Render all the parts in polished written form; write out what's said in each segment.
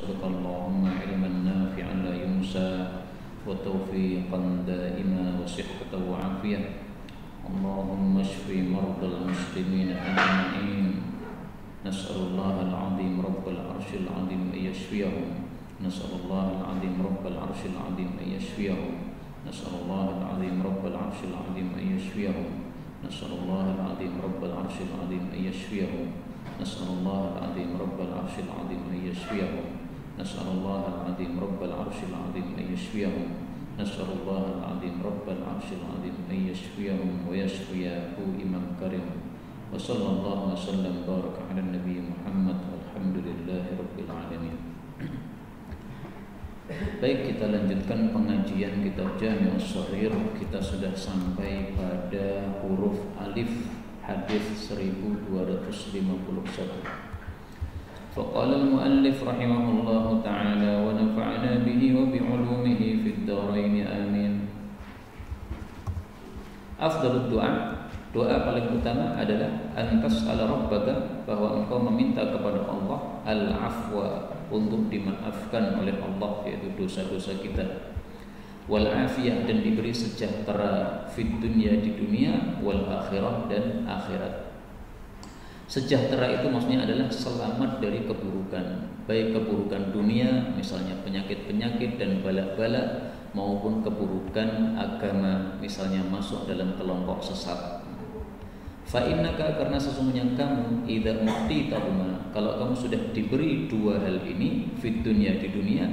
نسألك اللهم علما نافعا لا ينسى وتوفيقا دائما وصحة وعافية. اللهم اشف مرضى المسلمين أجمعين. نسأل الله العظيم رب العرش العظيم أن يشفيهم. نسأل الله العظيم رب العرش العظيم أن يشفيهم. نسأل الله العظيم رب العرش العظيم أن يشفيهم. نسأل الله العظيم رب العرش العظيم أن يشفيهم. نسأل الله العظيم رب العرش العظيم أن يشفيهم. نسأل الله العظيم رب العرش العظيم أن يشفيهم. نسأل الله العظيم رب العرش العظيم أن يشفيهم ويشفيه إمام كريم. وصلى الله وسلم بارك على النبي محمد والحمد لله رب العالمين. Baik, kita lanjutkan pengajian kitab Jami' Shaghir. Kita sudah sampai pada huruf alif hadis 1251. Faqala al-muallif rahimahullahu ta'ala wa nafa'ana bihi wa bi'ulumihi fid dharain amin. Afdalud du'a, doa paling utama adalah antas ala rabbaka, bahwa engkau meminta kepada Allah al-afwa, untuk dimaafkan oleh Allah, yaitu dosa-dosa kita, wal afiyah, dan diberi sejahtera fid dunya, di dunia, wal akhirah, dan akhirat. Sejahtera itu maksudnya adalah selamat dari keburukan, baik keburukan dunia misalnya penyakit-penyakit dan bala-bala, maupun keburukan agama misalnya masuk dalam kelompok sesat. Fa innaka, karena sesungguhnya kamu, idza mu'titahuma, kalau kamu sudah diberi dua hal ini, fid dunya, di dunia,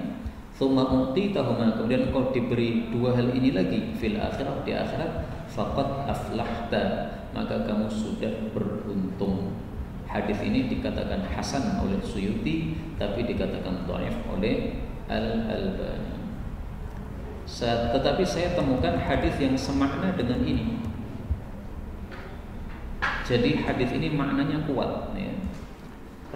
tsumma mu'titahuma, kemudian kau diberi dua hal ini lagi, fil akhirah, di akhirat, faqad aflahta, maka kamu sudah beruntung. Hadis ini dikatakan hasan oleh Suyuti, tapi dikatakan dhaif oleh Al-Albani. Tetapi saya temukan hadis yang semakna dengan ini. Jadi hadis ini maknanya kuat, ya.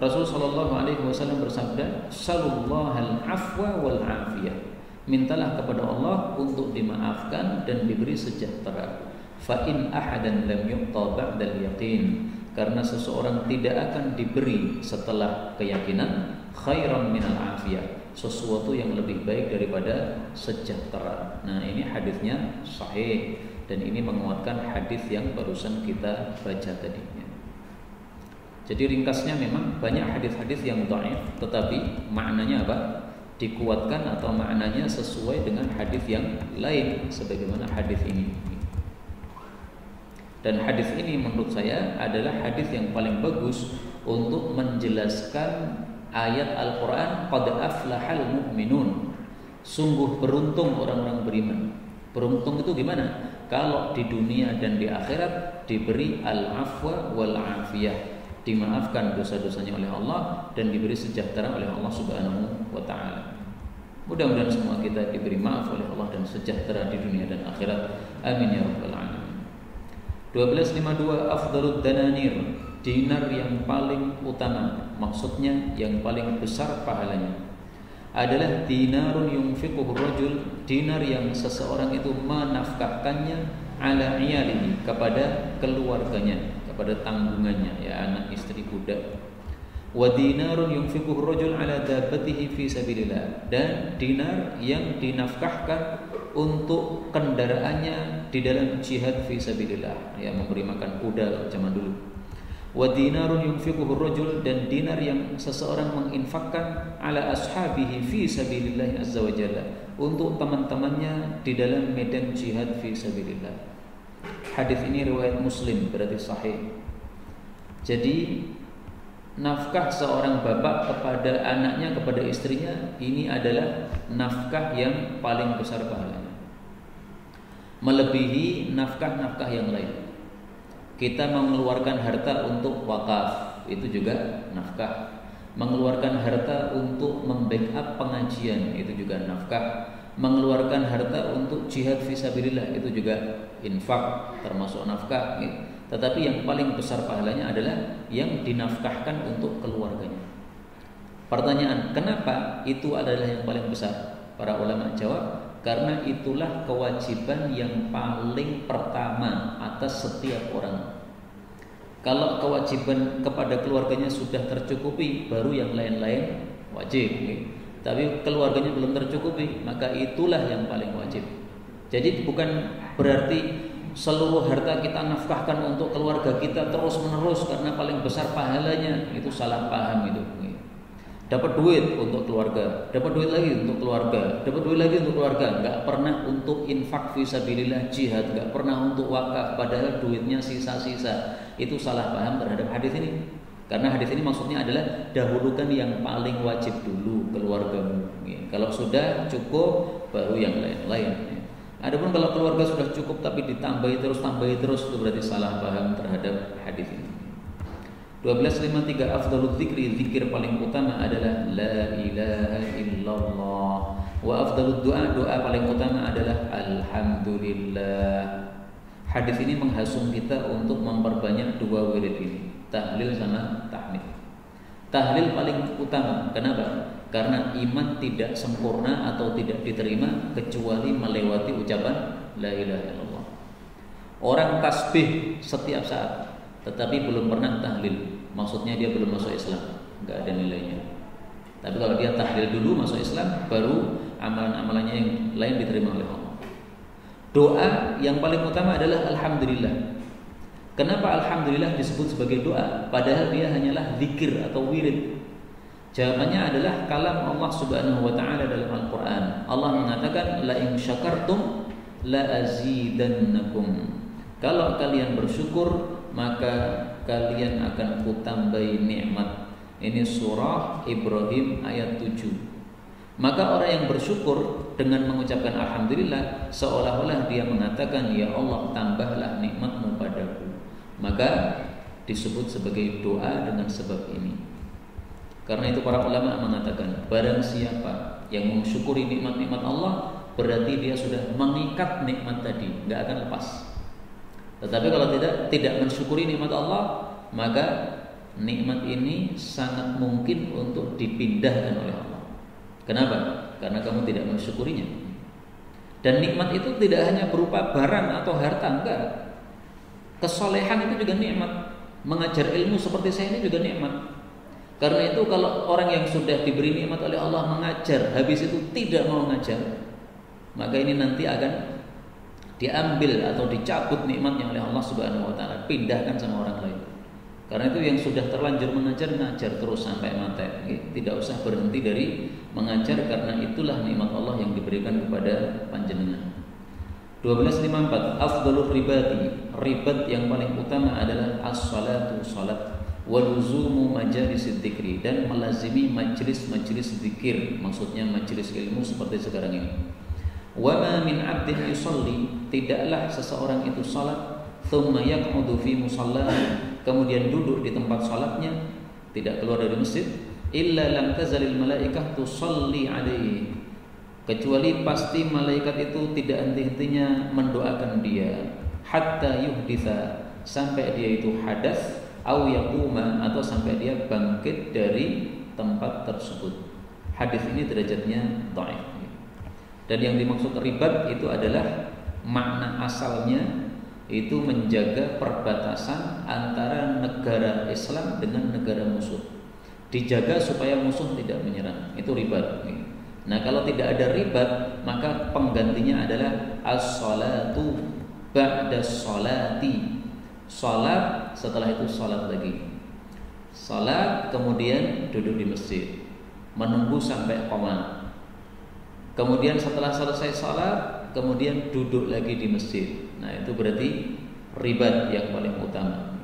Rasul sallallahu alaihi wasallam bersabda, "Sallallahu al-afwa wal afiyah." Mintalah kepada Allah untuk dimaafkan dan diberi sejahtera. Fa in ahadan lam yu'ta ba'dal yaqin, karena seseorang tidak akan diberi setelah keyakinan, khairan minal afiyah, sesuatu yang lebih baik daripada sejahtera. Nah, ini hadisnya sahih. Dan ini menguatkan hadis yang barusan kita baca tadi. Jadi ringkasnya memang banyak hadis-hadis yang dhaif, tetapi maknanya apa? Dikuatkan atau maknanya sesuai dengan hadis yang lain, sebagaimana hadis ini. Dan hadis ini menurut saya adalah hadis yang paling bagus untuk menjelaskan ayat Al-Quran, qad aflahal mu'minun, sungguh beruntung orang-orang beriman. Beruntung itu gimana? Kalau di dunia dan di akhirat diberi al-afwa wal afiyah, dimaafkan dosa-dosanya oleh Allah dan diberi sejahtera oleh Allah Subhanahu wa ta'ala. Mudah-mudahan semua kita diberi maaf oleh Allah dan sejahtera di dunia dan akhirat. Amin ya rabbal alamin. 1252 afdalud dananir, dinar yang paling utama, maksudnya yang paling besar pahalanya, adalah dinarun yunfiquhu rajul, dinar yang seseorang itu menafkahkannya ala iyalihi, kepada keluarganya, kepada tanggungannya, ya, anak, istri, budak. Wa dinarun yunfiquhu rajul ala dabbatihi fi sabilillah, dan dinar yang dinafkahkan untuk kendaraannya di dalam jihad fi sabilillah, ya, memberi makan kuda zaman dulu. Wa dinarun yunfiquhu rajul, dan dinar yang seseorang menginfakkan ala ashabihi fi sabilillah azza wa jalla, untuk teman-temannya di dalam medan jihad fi sabilillah. Hadis ini riwayat Muslim, berarti sahih. Jadi nafkah seorang bapak kepada anaknya, kepada istrinya, ini adalah nafkah yang paling besar pahalanya, melebihi nafkah-nafkah yang lain. Kita mengeluarkan harta untuk wakaf, itu juga nafkah. Mengeluarkan harta untuk membackup pengajian, itu juga nafkah. Mengeluarkan harta untuk jihad fisabilillah, itu juga infak, termasuk nafkah. Tetapi yang paling besar pahalanya adalah yang dinafkahkan untuk keluarganya. Pertanyaan, kenapa itu adalah yang paling besar? Para ulama jawab, karena itulah kewajiban yang paling pertama atas setiap orang. Kalau kewajiban kepada keluarganya sudah tercukupi, baru yang lain-lain wajib. tapi keluarganya belum tercukupi, maka itulah yang paling wajib. Jadi bukan berarti seluruh harta kita nafkahkan untuk keluarga kita terus menerus karena paling besar pahalanya. Itu salah paham itu. Dapat duit untuk keluarga, dapat duit lagi untuk keluarga, dapat duit lagi untuk keluarga, nggak pernah untuk infak fisabilillah, jihad, nggak pernah untuk wakaf, padahal duitnya sisa-sisa. Itu salah paham terhadap hadis ini. Karena hadis ini maksudnya adalah dahulukan yang paling wajib dulu, keluargamu. Kalau sudah cukup baru yang lain-lain. Adapun kalau keluarga sudah cukup tapi ditambahi terus itu berarti salah paham terhadap hadis ini. 1253 afdhalul dzikri, zikir paling utama adalah la ilaha illallah. Wa afdhalud du'a, doa paling utama adalah alhamdulillah. Hadis ini menghasung kita untuk memperbanyak dua wirid ini, tahlil sama tahmid. Tahlil paling utama. Kenapa? Karena iman tidak sempurna atau tidak diterima kecuali melewati ucapan la ilaha illallah. Orang tasbih setiap saat tetapi belum pernah tahlil, maksudnya dia belum masuk Islam, nggak ada nilainya. Tapi kalau dia tahlil dulu masuk Islam, baru amalan-amalannya yang lain diterima oleh Allah. Doa yang paling utama adalah alhamdulillah. Kenapa alhamdulillah disebut sebagai doa, padahal dia hanyalah zikir atau wirid? Jawabannya adalah kalam Allah Subhanahu wa taala dalam Al-Qur'an. Allah mengatakan la in syakartum la azidannakum. Kalau kalian bersyukur maka kalian akan kutambahi nikmat. Ini surah Ibrahim ayat 7. Maka orang yang bersyukur dengan mengucapkan alhamdulillah seolah-olah dia mengatakan ya Allah tambahlah nikmatmu padaku. Maka disebut sebagai doa dengan sebab ini. Karena itu para ulama mengatakan barang siapa yang mensyukuri nikmat-nikmat Allah berarti dia sudah mengikat nikmat tadi, enggak akan lepas. Tetapi kalau tidak mensyukuri nikmat Allah, maka nikmat ini sangat mungkin untuk dipindahkan oleh Allah. Kenapa? Karena kamu tidak mensyukurinya. Dan nikmat itu tidak hanya berupa barang atau harta, enggak. Kesolehan itu juga nikmat. Mengajar ilmu seperti saya ini juga nikmat. Karena itu kalau orang yang sudah diberi nikmat oleh Allah mengajar, habis itu tidak mau mengajar, maka ini nanti akan diambil atau dicabut nikmatnya oleh Allah Subhanahu wa taala, pindahkan sama orang lain. Karena itu yang sudah terlanjur mengajar, ngajar terus sampai mati. Tidak usah berhenti dari mengajar karena itulah nikmat Allah yang diberikan kepada panjenengan. 1254 afdhalur ribati, ribat yang paling utama adalah as-salatu, salat, wa luzumu majalisid dzikri, dan melazimi majlis-majlis zikir, maksudnya majlis ilmu seperti sekarang ini. Wa ma min 'abdin yusalli, tidaklah seseorang itu salat, thumma yaq'udu fi musalla, kemudian duduk di tempat salatnya, tidak keluar dari masjid, illa lam tazalil malaikah tusalli alaihi, kecuali pasti malaikat itu tidak henti-hentinya mendoakan dia, hatta yuhditha, sampai dia itu hadas, au yaquma, atau sampai dia bangkit dari tempat tersebut. Hadis ini derajatnya dhaif. Dan yang dimaksud ribat itu adalah makna asalnya itu menjaga perbatasan antara negara Islam dengan negara musuh. Dijaga supaya musuh tidak menyerang. Itu ribat. Nah, kalau tidak ada ribat, maka penggantinya adalah as-salatu ba'da sholati. Salat, setelah itu salat lagi. Salat, kemudian duduk di masjid, menunggu sampai qomat. Kemudian setelah selesai salat, kemudian duduk lagi di masjid. Nah, itu berarti ribat yang paling utama.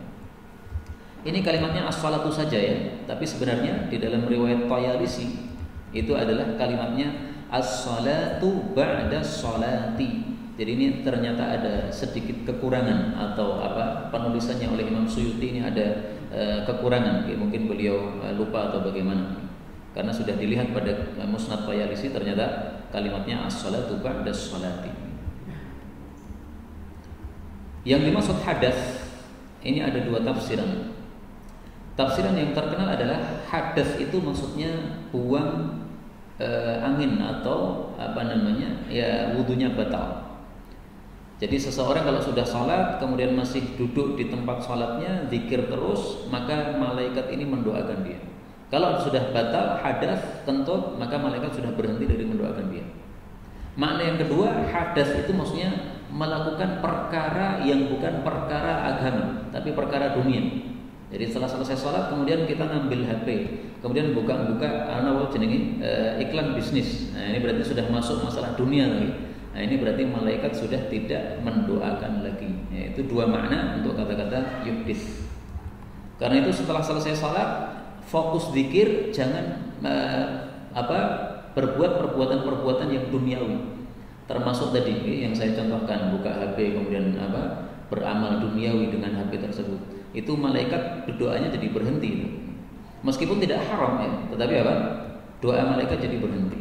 Ini kalimatnya as-salatu saja ya, tapi sebenarnya di dalam riwayat Tayalisi itu adalah kalimatnya as-salatu ba'da sholati. Jadi ini ternyata ada sedikit kekurangan atau penulisannya oleh Imam Suyuti ini ada kekurangan. Mungkin beliau lupa atau bagaimana. Karena sudah dilihat pada Musnad Tayalisi ternyata kalimatnya as-salatu ba'da sholati. Yang dimaksud hadas ini ada dua tafsiran. Tafsiran yang terkenal adalah hadas itu maksudnya buang angin atau wudunya batal. Jadi seseorang kalau sudah salat kemudian masih duduk di tempat salatnya zikir terus, maka malaikat ini mendoakan dia. Kalau sudah batal hadas kentut, maka malaikat sudah berhenti dari mendoakan dia. Makna yang kedua, hadas itu maksudnya melakukan perkara yang bukan perkara agama, tapi perkara dunia. Jadi setelah selesai sholat, kemudian kita ngambil HP, kemudian buka iklan bisnis. Nah, ini berarti sudah masuk masalah dunia lagi. Nah, ini berarti malaikat sudah tidak mendoakan lagi. Itu dua makna untuk kata-kata yuhdis. Karena itu setelah selesai sholat, fokus zikir, jangan berbuat perbuatan-perbuatan yang duniawi. Termasuk tadi yang saya contohkan, buka HP kemudian beramal duniawi dengan HP tersebut. Itu malaikat doanya jadi berhenti. Meskipun tidak haram ya, tetapi doa malaikat jadi berhenti.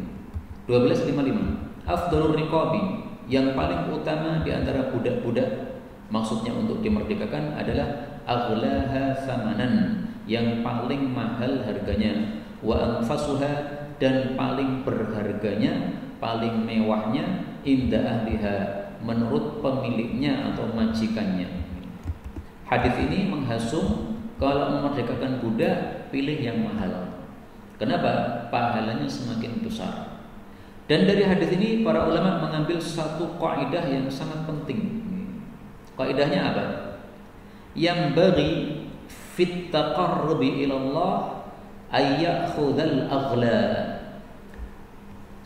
12:55. Afdhalur riqabi, yang paling utama di antara budak-budak, maksudnya untuk dimerdekakan adalah aghlaha samanan, yang paling mahal harganya, wa anfasuha, dan paling berharganya, paling mewahnya, inda ahliha, menurut pemiliknya atau majikannya. Hadis ini menghasung kalau memerdekakan budak, pilih yang mahal. Kenapa? Pahalanya semakin besar. Dan dari hadis ini para ulama mengambil satu kaidah yang sangat penting. Kaidahnya apa? Yang bagi fit taqarrubi ila Allah ayyakhudhal aghla.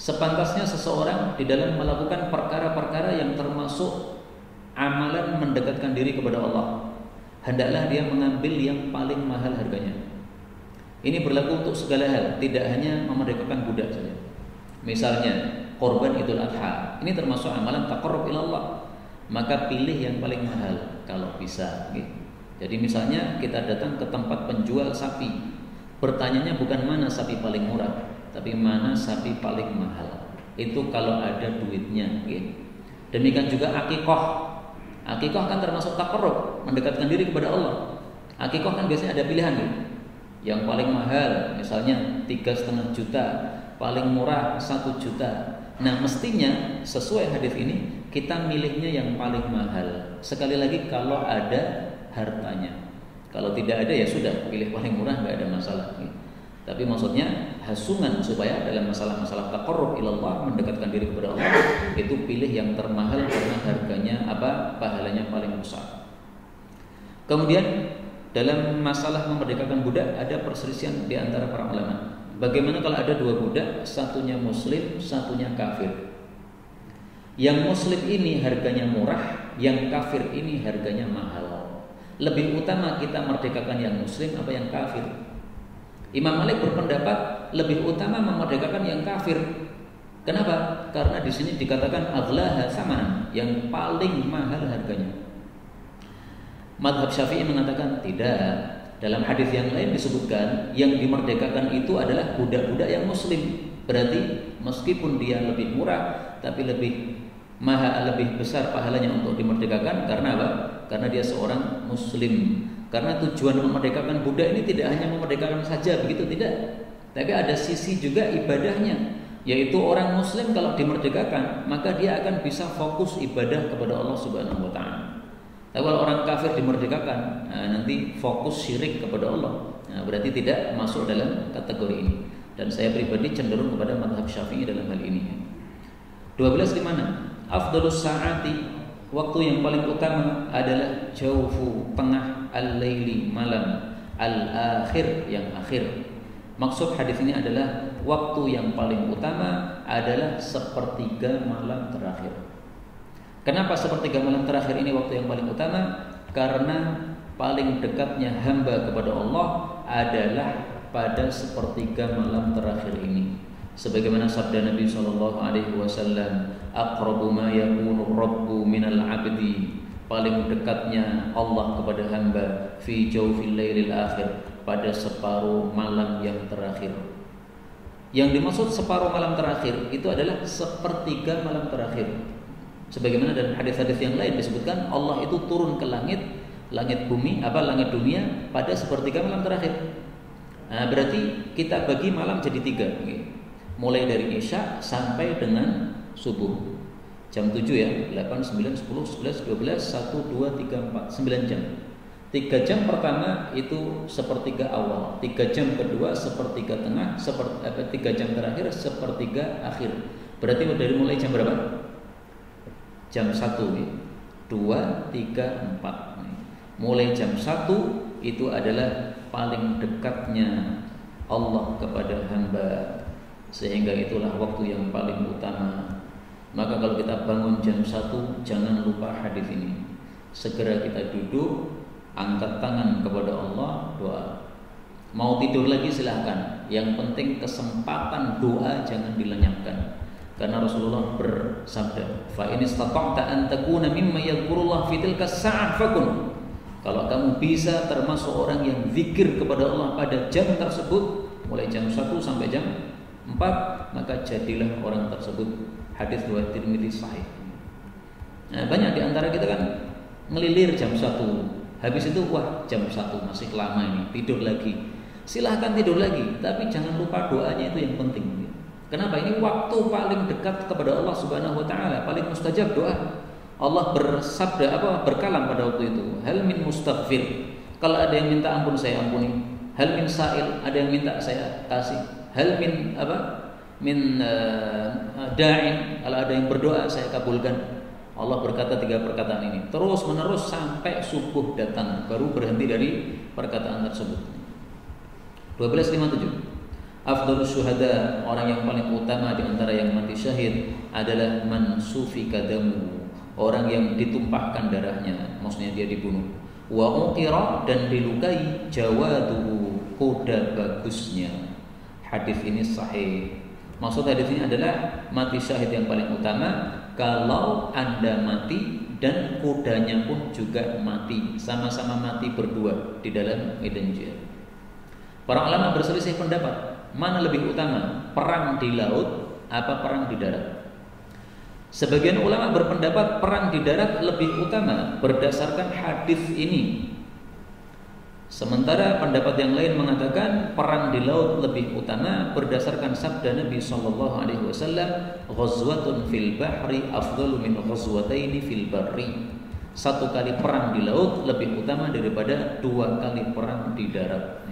Sepantasnya seseorang di dalam melakukan perkara-perkara yang termasuk amalan mendekatkan diri kepada Allah, hendaklah dia mengambil yang paling mahal harganya. Ini berlaku untuk segala hal, tidak hanya memerdekakan budak saja. Misalnya korban Idul Adha, ini termasuk amalan taqarrub ila Allah, maka pilih yang paling mahal kalau bisa. Jadi misalnya kita datang ke tempat penjual sapi, bertanyanya bukan mana sapi paling murah, tapi mana sapi paling mahal. Itu kalau ada duitnya. Demikian juga akikoh. Akikoh kan termasuk taqarrub, mendekatkan diri kepada Allah. Akikoh kan biasanya ada pilihan. Yang paling mahal misalnya 3,5 juta, paling murah 1 juta. Nah, mestinya sesuai hadis ini kita milihnya yang paling mahal. Sekali lagi kalau ada hartanya. Kalau tidak ada ya sudah, pilih paling murah, nggak ada masalah. Tapi maksudnya hasungan supaya dalam masalah-masalah taqarrub ilallah, mendekatkan diri kepada Allah, itu pilih yang termahal karena harganya pahalanya paling besar. Kemudian dalam masalah memerdekakan budak ada perselisihan di antara para ulama. Bagaimana kalau ada dua budak, satunya muslim, satunya kafir? Yang muslim ini harganya murah, yang kafir ini harganya mahal. Lebih utama kita merdekakan yang muslim apa yang kafir? Imam Malik berpendapat lebih utama memerdekakan yang kafir. Kenapa? Karena di sini dikatakan aghlaha samanan, yang paling mahal harganya. Madhab Syafi'i mengatakan tidak. Dalam hadis yang lain disebutkan yang dimerdekakan itu adalah budak-budak yang muslim. Berarti meskipun dia lebih murah, tapi lebih besar pahalanya untuk dimerdekakan. Karena apa? Karena dia seorang muslim. Karena tujuan memerdekakan budak ini tidak hanya memerdekakan saja, begitu tidak. Tapi ada sisi juga ibadahnya, yaitu orang muslim kalau dimerdekakan, maka dia akan bisa fokus ibadah kepada Allah Subhanahu wa taala. Tapi kalau orang kafir dimerdekakan, nanti fokus syirik kepada Allah. Berarti tidak masuk dalam kategori ini. Dan saya pribadi cenderung kepada mazhab Syafi'i dalam hal ini. 12 di mana? Afdhalus sa'ati, waktu yang paling utama adalah jaufu, tengah, al-laili, malam, al-akhir, yang akhir. Maksud hadis ini adalah waktu yang paling utama adalah sepertiga malam terakhir. Kenapa sepertiga malam terakhir ini waktu yang paling utama? Karena paling dekatnya hamba kepada Allah adalah pada sepertiga malam terakhir ini. Sebagaimana sabda Nabi SAW, aqrabu ma yakunu rabbu minal abdi, paling dekatnya Allah kepada hamba fi jawfil lailil akhir, pada separuh malam yang terakhir. Yang dimaksud separuh malam terakhir itu adalah sepertiga malam terakhir. Sebagaimana dalam hadis-hadis yang lain disebutkan Allah itu turun ke langit dunia pada sepertiga malam terakhir. Berarti kita bagi malam jadi 3, mulai dari Isya sampai dengan subuh. Jam 7 ya, 8, 9, 10, 11, 12, 1, 2, 3, 4, 9 jam. 3 3 jam pertama itu sepertiga awal, 3 jam kedua sepertiga tengah, 3 jam terakhir sepertiga akhir. Berarti dari mulai jam berapa? Jam 1 ya. 2, 3, 4. Mulai jam 1 itu adalah paling dekatnya Allah kepada hamba, sehingga itulah waktu yang paling utama. Maka kalau kita bangun jam 1, jangan lupa hadis ini. Segera kita duduk, angkat tangan kepada Allah, doa. Mau tidur lagi silahkan. Yang penting kesempatan doa jangan dilenyapkan. Karena Rasulullah bersabda, "Fa in istata'ta an takuna mimma yadhkurullah fi tilka as-sa'ah fakun." Kalau kamu bisa termasuk orang yang zikir kepada Allah pada jam tersebut, mulai jam 1 sampai jam 4, maka jadilah orang tersebut. Hadis riwayat Tirmidzi sahih. Nah, banyak di antara kita kan ngelilir jam 1. Habis itu wah jam 1 masih lama ini, tidur lagi. Silahkan tidur lagi, tapi jangan lupa doanya itu yang penting. Kenapa? Ini waktu paling dekat kepada Allah Subhanahu wa taala, paling mustajab doa. Allah bersabda berkalam pada waktu itu, hal min mustaghfir. Kalau ada yang minta ampun saya ampuni. Hal min sa'il, ada yang minta saya kasih. Hal min da'in, kalau ada yang berdoa saya kabulkan. Allah berkata 3 perkataan ini terus menerus sampai subuh datang, baru berhenti dari perkataan tersebut. 12:57. Afdhalus syuhada, orang yang paling utama di antara yang mati syahid adalah man sufika damu, orang yang ditumpahkan darahnya, maksudnya dia dibunuh. Wa uqira, dan dilukai, jawaduhu, kuda bagusnya. Hadis ini sahih. Maksud hadis ini adalah mati syahid yang paling utama kalau Anda mati dan kudanya pun juga mati, sama-sama mati berdua di dalam medan jihad. Para ulama berselisih pendapat, mana lebih utama, perang di laut apa perang di darat? Sebagian ulama berpendapat perang di darat lebih utama berdasarkan hadis ini. Sementara pendapat yang lain mengatakan perang di laut lebih utama berdasarkan sabda Nabi sallallahu alaihi wasallam, "Ghazwatun fil bahri afdalu min ghazwataini fil barri." 1 kali perang di laut lebih utama daripada 2 kali perang di darat.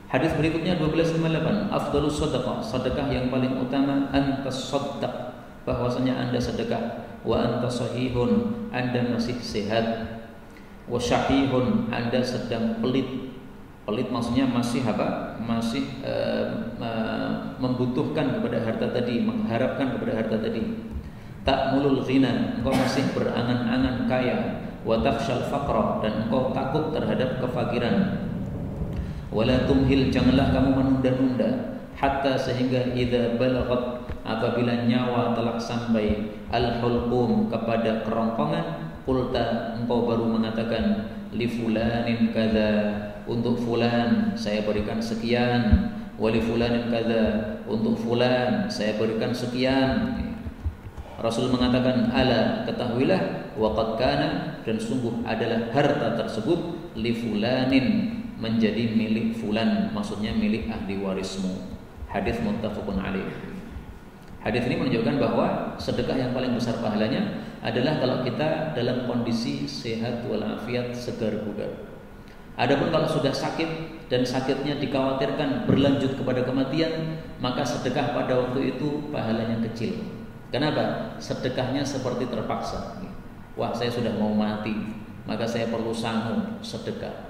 Hadis berikutnya 12:58, afdhalus shadaqah, sedekah yang paling utama antas shaddaq, bahwasanya Anda sedekah, wa anta sahihun, Anda masih sehat, wa syahihun, Anda sedang pelit. Pelit maksudnya masih masih membutuhkan kepada harta tadi, mengharapkan kepada harta tadi. Ta'mulul ghina, engkau masih berangan-angan kaya, wa takhshal faqra, dan engkau takut terhadap kefakiran. Wala tumhil, janganlah kamu menunda-nunda, hatta sehingga idza balaghat, apabila nyawa telah sampai al-hulqum, kepada kerongkongan, qulta, engkau baru mengatakan li fulanin kadza, untuk fulan saya berikan sekian, wa li fulanin kadza, untuk fulan saya berikan sekian. Rasul mengatakan, ala, ketahuilah, wa qad kana, dan sungguh adalah harta tersebut li fulanin, menjadi milik fulan, maksudnya milik ahli warismu. Hadis muttafaqun alaih. Hadis ini menunjukkan bahwa sedekah yang paling besar pahalanya adalah kalau kita dalam kondisi sehat walafiat, segar bugar. Adapun kalau sudah sakit dan sakitnya dikhawatirkan berlanjut kepada kematian, maka sedekah pada waktu itu pahalanya kecil. Kenapa? Sedekahnya seperti terpaksa. Wah, saya sudah mau mati, maka saya perlu sanggup sedekah.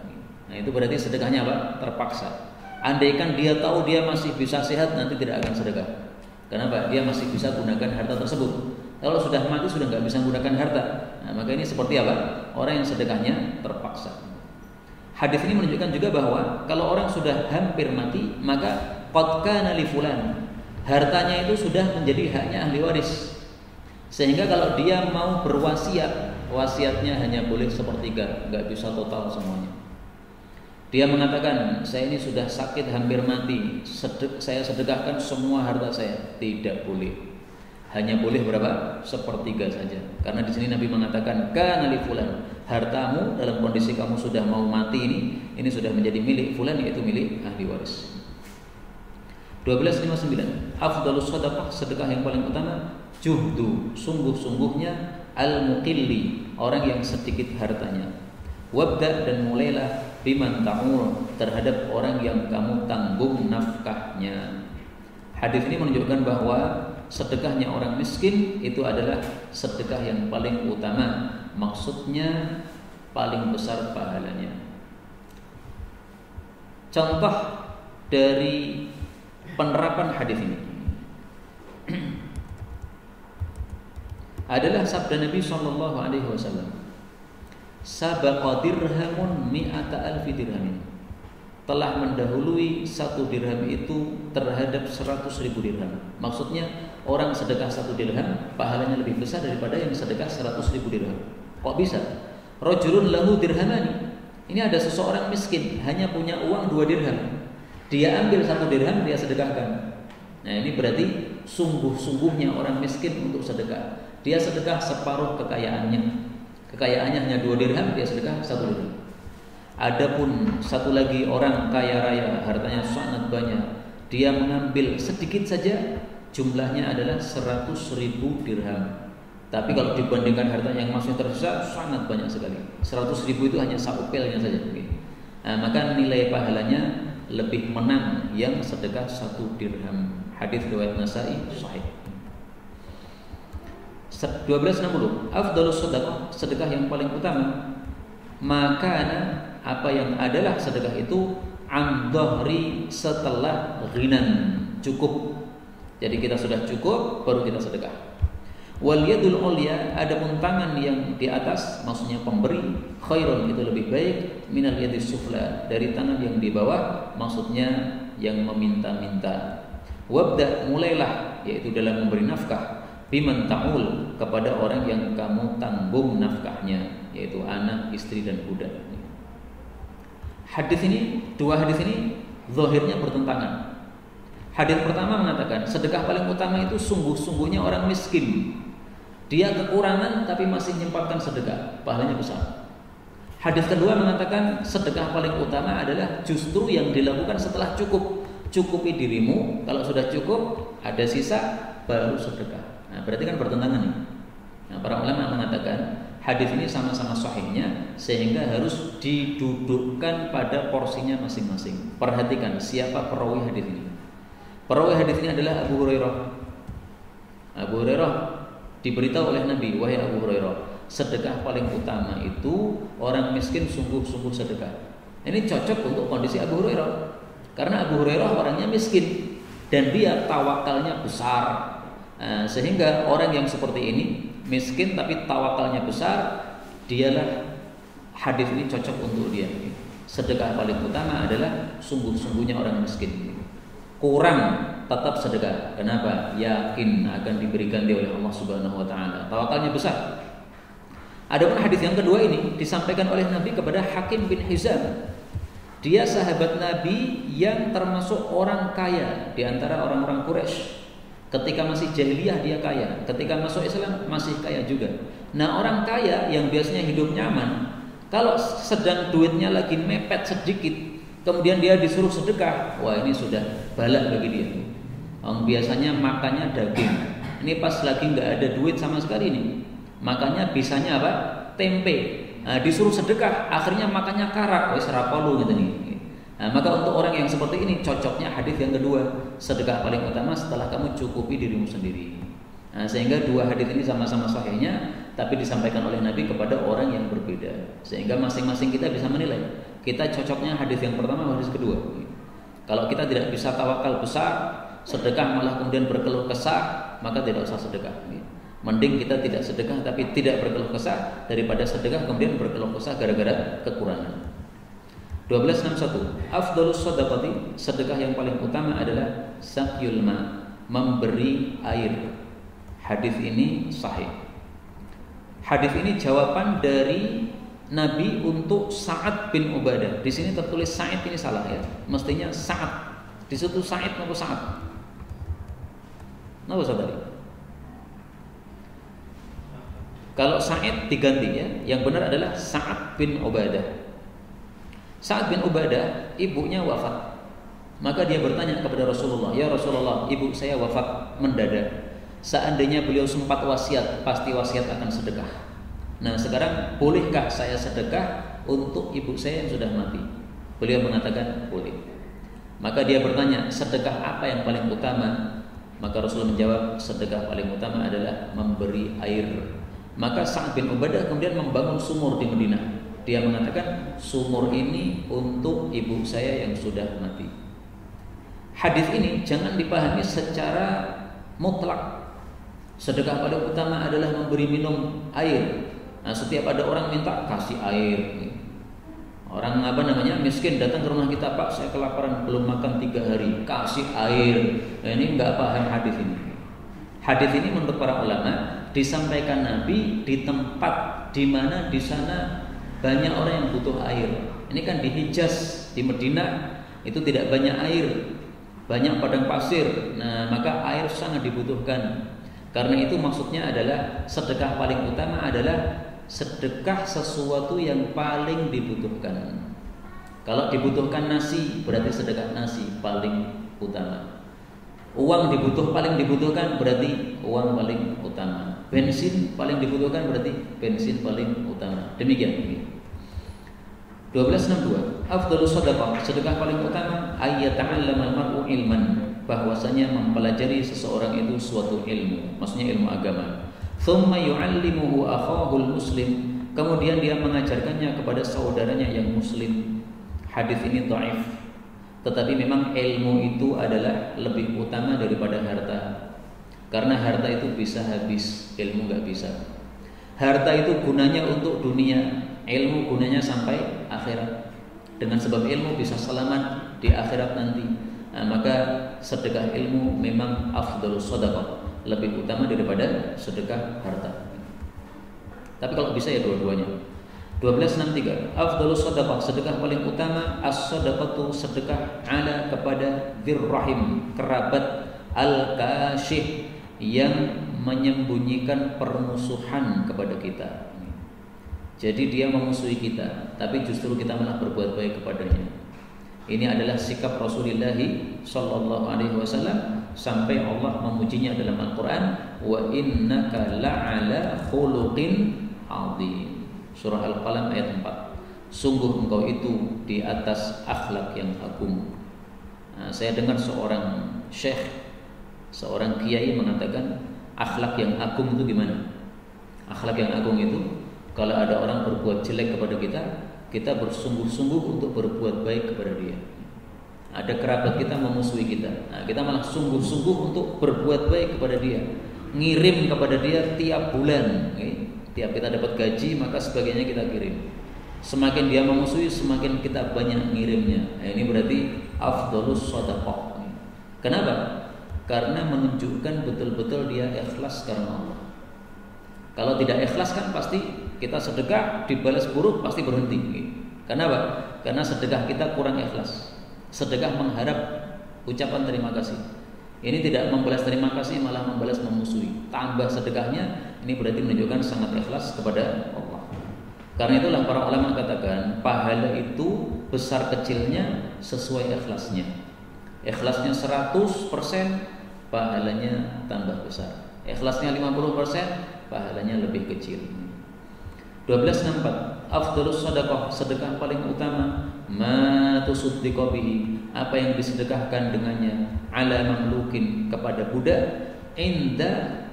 Nah, itu berarti sedekahnya apa? Terpaksa. Andaikan dia tahu dia masih bisa sehat, nanti tidak akan sedekah. Kenapa? Dia masih bisa gunakan harta tersebut. Kalau sudah mati sudah nggak bisa menggunakan harta. Nah, maka ini seperti apa? Orang yang sedekahnya terpaksa. Hadis ini menunjukkan juga bahwa kalau orang sudah hampir mati, maka qad kana li fulan, hartanya itu sudah menjadi haknya ahli waris. Sehingga kalau dia mau berwasiat, wasiatnya hanya boleh sepertiga, nggak bisa total semuanya. Dia mengatakan, saya ini sudah sakit hampir mati, saya sedekahkan semua harta saya. Tidak boleh. Hanya boleh berapa? Sepertiga saja. Karena di sini Nabi mengatakan, kana li fulan, hartamu dalam kondisi kamu sudah mau mati ini sudah menjadi milik fulan, yaitu milik ahli waris. 12:59. Afdhalus shadaqah, sedekah yang paling utama, juhdu, sungguh-sungguhnya, al-muqilli, orang yang sedikit hartanya. Wabda, dan mulailah biman ta'ul, terhadap orang yang kamu tanggung nafkahnya. Hadis ini menunjukkan bahwa sedekahnya orang miskin itu adalah sedekah yang paling utama. Maksudnya paling besar pahalanya. Contoh dari penerapan hadis ini adalah sabda Nabi Shallallahu Alaihi Wasallam, sabaqa dirhamun mi'ata alfi dirhamin, telah mendahului 1 dirham itu terhadap 100.000 dirham. Maksudnya orang sedekah 1 dirham pahalanya lebih besar daripada yang sedekah 100.000 dirham. Kok bisa? Rajulun lahu dirhamani. Ini ada seseorang miskin hanya punya uang 2 dirham. Dia ambil 1 dirham, dia sedekahkan. Nah, ini berarti sungguh-sungguhnya orang miskin untuk sedekah. Dia sedekah separuh kekayaannya. Kekayaannya hanya 2 dirham, dia sedekah 1 dirham. Adapun satu lagi orang kaya raya, hartanya sangat banyak, dia mengambil sedikit saja, jumlahnya adalah 100.000 dirham. Tapi kalau dibandingkan hartanya yang masih tersisa, sangat banyak sekali. 100.000 itu hanya saupelnya saja. Nah, maka nilai pahalanya lebih menang yang sedekah 1 dirham. Hadis riwayat Nasa'i sahih. 1260. Afdhalus sedekah, sedekah yang paling utama, maka apa yang adalah sedekah itu an-dhahri, setelah ghinan, cukup. Jadi kita sudah cukup baru kita sedekah. Wal yadul ulya, adapun tangan yang di atas, maksudnya pemberi, khairun, itu lebih baik, minal yadis sufla, dari tangan yang di bawah, maksudnya yang meminta-minta. Wabda, mulailah, yaitu dalam memberi nafkah, biman ta'ul, kepada orang yang kamu tanggung nafkahnya, yaitu anak, istri, dan budak. Hadis ini, 2 hadis ini zahirnya bertentangan. Hadis pertama mengatakan sedekah paling utama itu sungguh-sungguhnya orang miskin. Dia kekurangan tapi masih menyempatkan sedekah, pahalanya besar. Hadis kedua mengatakan sedekah paling utama adalah justru yang dilakukan setelah cukup. Cukupi dirimu, kalau sudah cukup, ada sisa, baru sedekah. Nah, berarti kan bertentangan nih. Nah, para ulama mengatakan hadis ini sama-sama sahihnya, sehingga harus didudukkan pada porsinya masing-masing. Perhatikan siapa perawi hadis ini. Perawi hadis ini adalah Abu Hurairah. Abu Hurairah diberitahu oleh Nabi, wahai Abu Hurairah, sedekah paling utama itu orang miskin sungguh-sungguh sedekah. Ini cocok untuk kondisi Abu Hurairah, karena Abu Hurairah orangnya miskin dan dia tawakalnya besar. Sehingga orang yang seperti ini miskin tapi tawakalnya besar, dialah hadis ini cocok untuk dia. Sedekah paling utama adalah sungguh-sungguhnya orang miskin. Kurang tetap sedekah. Kenapa? Yakin akan diberikan dia oleh Allah Subhanahu wa taala. Tawakalnya besar. Adapun hadis yang kedua ini disampaikan oleh Nabi kepada Hakim bin Hizam. Dia sahabat Nabi yang termasuk orang kaya di antara orang-orang Quraisy. Ketika masih jahiliyah dia kaya, ketika masuk Islam masih kaya juga. Nah, orang kaya yang biasanya hidup nyaman, kalau sedang duitnya lagi mepet sedikit, kemudian dia disuruh sedekah, wah ini sudah balak bagi dia. Biasanya makannya daging, ini pas lagi nggak ada duit sama sekali nih, makannya bisanya apa? Tempe. Nah, disuruh sedekah, akhirnya makannya karak, wis rapolu gitu nih. Nah, maka untuk orang yang seperti ini cocoknya hadis yang kedua, sedekah paling utama setelah kamu cukupi dirimu sendiri. Nah, sehingga 2 hadis ini sama-sama sahihnya, tapi disampaikan oleh Nabi kepada orang yang berbeda, sehingga masing-masing kita bisa menilai kita cocoknya hadis yang pertama atau hadis kedua. Kalau kita tidak bisa tawakal besar, sedekah malah kemudian berkeluh kesah, maka tidak usah sedekah. Mending kita tidak sedekah tapi tidak berkeluh kesah daripada sedekah kemudian berkeluh kesah gara-gara kekurangan. 1261. Afdhalus shadaqati, sedekah yang paling utama adalah sakyul ma, memberi air. Hadis ini sahih. Hadis ini jawaban dari Nabi untuk Sa'ad bin Ubadah. Di sini tertulis Sa'id, ini salah ya. Mestinya Sa'ad. Di situ Sa'id maupun Sa'ad. Napa tadi? Kalau Sa'id diganti ya, yang benar adalah Sa'ad bin Ubadah. Sa'ad bin Ubadah ibunya wafat. Maka dia bertanya kepada Rasulullah, "Ya Rasulullah, ibu saya wafat mendadak. Seandainya beliau sempat wasiat, pasti wasiat akan sedekah. Nah sekarang bolehkah saya sedekah untuk ibu saya yang sudah mati? Beliau mengatakan boleh. Maka dia bertanya, sedekah apa yang paling utama? Maka Rasul menjawab, sedekah paling utama adalah memberi air. Maka Sa'ad bin Ubadah kemudian membangun sumur di Madinah. Dia mengatakan, sumur ini untuk ibu saya yang sudah mati. Hadis ini jangan dipahami secara mutlak. Sedekah paling utama adalah memberi minum air. Nah, setiap ada orang minta kasih air. Orang miskin datang ke rumah kita, Pak, saya kelaparan belum makan 3 hari, kasih air. Nah, ini nggak paham hadis ini. Hadis ini menurut para ulama disampaikan Nabi di tempat di mana di sana banyak orang yang butuh air. Ini kan di Hijaz, di Madinah itu tidak banyak air, banyak padang pasir. Nah, maka air sangat dibutuhkan. Karena itu maksudnya adalah sedekah paling utama adalah sedekah sesuatu yang paling dibutuhkan. Kalau dibutuhkan nasi, berarti sedekah nasi paling utama. Uang paling dibutuhkan, berarti uang paling utama. Bensin paling dibutuhkan, berarti bensin paling utama. Demikian. 1262. Afdhalus shadaqah, sedekah paling utama ayyata'allamal mar'u ilman, bahwasanya mempelajari seseorang itu suatu ilmu, maksudnya ilmu agama. Thumma yu'allimuhu akhahul muslim, kemudian dia mengajarkannya kepada saudaranya yang muslim. Hadis ini dhaif, tetapi memang ilmu itu adalah lebih utama daripada harta. Karena harta itu bisa habis, ilmu nggak bisa. Harta itu gunanya untuk dunia, ilmu gunanya sampai akhirat. Dengan sebab ilmu bisa selamat di akhirat nanti. Nah, maka sedekah ilmu memang afdhalus shadaqah, lebih utama daripada sedekah harta. Tapi kalau bisa ya dua-duanya. 1263. Afdhalus shadaqah, sedekah paling utama as-shadaqatu, sedekah ala kepada dzirrahim, kerabat, al-kashih, yang menyembunyikan permusuhan kepada kita. Jadi dia memusuhi kita, tapi justru kita malah berbuat baik kepadanya. Ini adalah sikap Rasulullah sallallahu alaihi wasallam sampai Allah memujinya dalam Al-Qur'an, wa innaka la'ala khuluqin 'adzim. Surah Al-Qalam ayat 4. Sungguh engkau itu di atas akhlak yang agung. Nah, saya dengar seorang syekh, seorang kiai mengatakan, akhlak yang agung itu gimana? Akhlak yang agung itu kalau ada orang berbuat jelek kepada kita, kita bersungguh-sungguh untuk berbuat baik kepada dia. Ada kerabat kita memusuhi kita, nah, kita malah sungguh-sungguh untuk berbuat baik kepada dia, ngirim kepada dia tiap bulan. Tiap kita dapat gaji, maka sebagainya kita kirim. Semakin dia memusuhi, semakin kita banyak ngirimnya. Nah, ini berarti afdhalus shadaqah. Kenapa? Karena menunjukkan betul-betul dia ikhlas karena Allah. Kalau tidak ikhlas kan pasti kita sedekah dibalas buruk, pasti berhenti. Kenapa? Karena sedekah kita kurang ikhlas. Sedekah mengharap ucapan terima kasih. Ini tidak membalas terima kasih, malah membalas memusuhi. Tambah sedekahnya, ini berarti menunjukkan sangat ikhlas kepada Allah. Karena itulah para ulama katakan, pahala itu besar kecilnya sesuai ikhlasnya. Ikhlasnya 100%, pahalanya tambah besar. Ikhlasnya 50%, pahalanya lebih kecil. 1264. Afdhalus shadaqah, sedekah paling utama ma tusuddiqa bihi, apa yang disedekahkan dengannya, ala mamlukin, kepada budak, inda,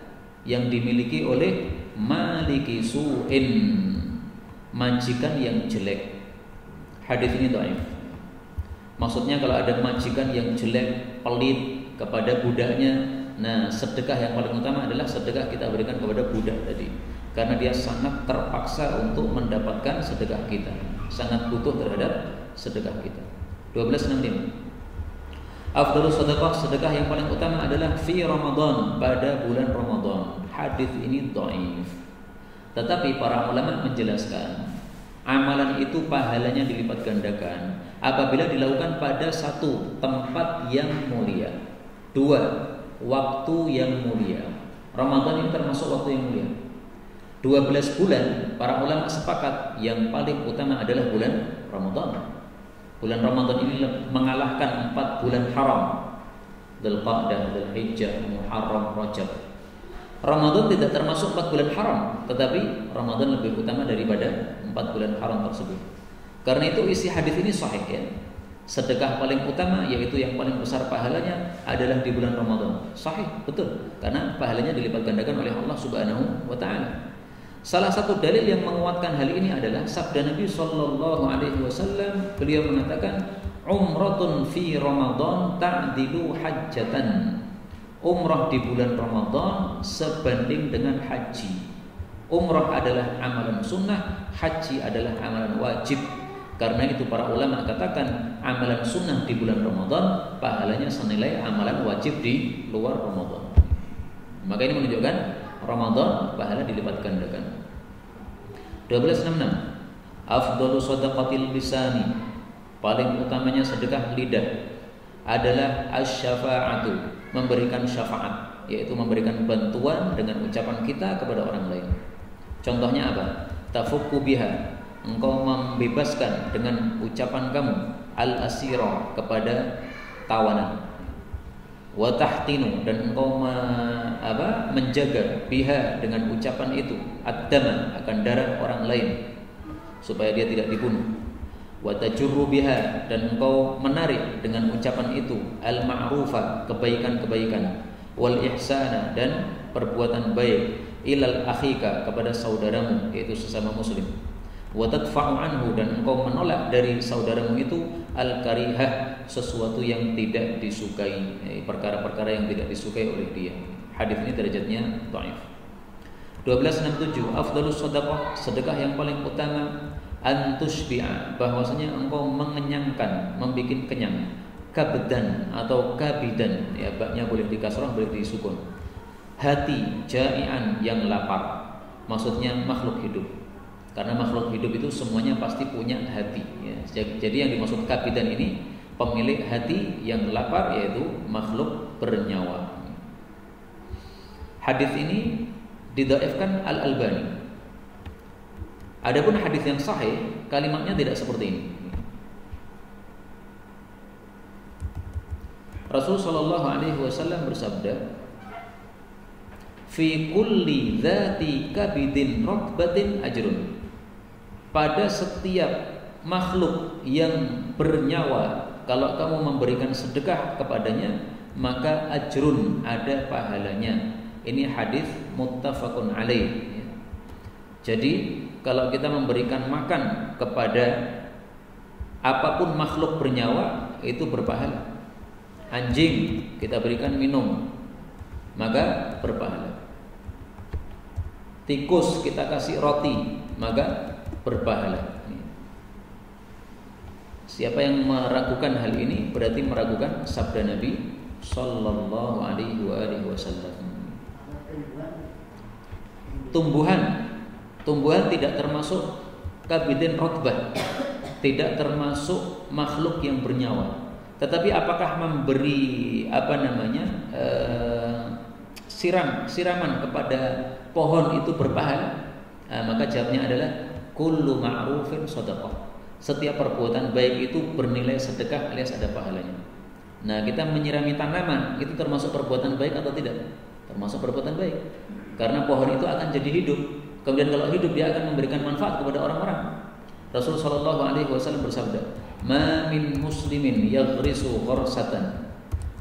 yang dimiliki oleh maliki su'in, majikan yang jelek. Hadis ini dhaif. Maksudnya kalau ada majikan yang jelek, pelit kepada budaknya, nah sedekah yang paling utama adalah sedekah kita berikan kepada budak tadi. Karena dia sangat terpaksa untuk mendapatkan sedekah kita, sangat butuh terhadap sedekah kita. 1265. Afdhalus shadaqah, sedekah yang paling utama adalah fi Ramadan, pada bulan Ramadan. Hadis ini dhaif. Tetapi para ulama menjelaskan, amalan itu pahalanya dilipat gandakan apabila dilakukan pada satu, tempat yang mulia. 2, waktu yang mulia. Ramadan ini termasuk waktu yang mulia. 12 bulan, para ulama sepakat yang paling utama adalah bulan Ramadan. Bulan Ramadan ini mengalahkan 4 bulan haram, Dzulqa'dah, Dzulhijjah, Muharram, Rajab. Ramadan tidak termasuk 4 bulan haram, tetapi Ramadan lebih utama daripada 4 bulan haram tersebut. Karena itu isi hadis ini sahih ya. Sedekah paling utama yaitu yang paling besar pahalanya adalah di bulan Ramadan. Sahih, betul. Karena pahalanya dilipat gandakan oleh Allah Subhanahu wa taala. Salah satu dalil yang menguatkan hal ini adalah sabda Nabi sallallahu alaihi wasallam. Beliau mengatakan, "Umratun fi Ramadan ta'dilu hajjatan." Umrah di bulan Ramadan sebanding dengan haji. Umrah adalah amalan sunnah, haji adalah amalan wajib. Karena itu para ulama katakan amalan sunnah di bulan Ramadan pahalanya senilai amalan wajib di luar Ramadan. Maka ini menunjukkan Ramadan pahala dilipat gandakan. 1266. Afdalu shadaqatil lisani, paling utamanya sedekah lidah adalah asy-syafa'atu, memberikan syafaat, yaitu memberikan bantuan dengan ucapan kita kepada orang lain. Contohnya apa? Tafukku biha, engkau membebaskan dengan ucapan kamu al-asira, kepada tawanan. Wa tahtinu, dan engkau menjaga biha, dengan ucapan itu ad-dama, akan darah orang lain supaya dia tidak dibunuh. Wa tajurru biha, dan engkau menarik dengan ucapan itu al-ma'rufa, kebaikan-kebaikan, wal ihsana, dan perbuatan baik, ilal akhika, kepada saudaramu, yaitu sesama muslim. Wa tadfa'u anhu, dan engkau menolak dari saudaramu itu al-karihah, sesuatu yang tidak disukai, perkara-perkara yang tidak disukai oleh dia. Hadis ini derajatnya dhaif. 1267. Afdhalus shadaqah, sedekah yang paling utama antusbi'a, bahwasanya engkau mengenyangkan, membikin kenyang, kabdan atau kabidan, ya baknya boleh dikasrah boleh disukun, hati jai'an, yang lapar, maksudnya makhluk hidup. Karena makhluk hidup itu semuanya pasti punya hati ya. Jadi yang dimaksud kabidan ini pemilik hati yang lapar, yaitu makhluk bernyawa. Hadis ini didhaifkan Al-Albani. Adapun hadis yang sahih, kalimatnya tidak seperti ini. Rasul sallallahu alaihi wasallam bersabda, "Fi kulli dzati kabidin ratbatin ajrun." Pada setiap makhluk yang bernyawa, kalau kamu memberikan sedekah kepadanya, maka ajrun, ada pahalanya. Ini hadis muttafaqun alaih. Jadi kalau kita memberikan makan kepada apapun makhluk bernyawa, itu berpahala. Anjing kita berikan minum, maka berpahala. Tikus kita kasih roti, maka berpahala. Siapa yang meragukan hal ini berarti meragukan sabda Nabi sallallahu alaihi wasallam. Tumbuhan tidak termasuk kabidin rotbah, tidak termasuk makhluk yang bernyawa. Tetapi apakah memberi siraman kepada pohon itu berpahala? Maka jawabnya adalah kullu ma'rufin shadaqah. Setiap perbuatan baik itu bernilai sedekah alias ada pahalanya. Nah, kita menyirami tanaman itu termasuk perbuatan baik atau tidak? Termasuk perbuatan baik. Karena pohon itu akan jadi hidup. Kemudian kalau hidup dia akan memberikan manfaat kepada orang-orang. Rasul sallallahu alaihi wasallam bersabda, "Ma min muslimin yaghrisu gharsatan."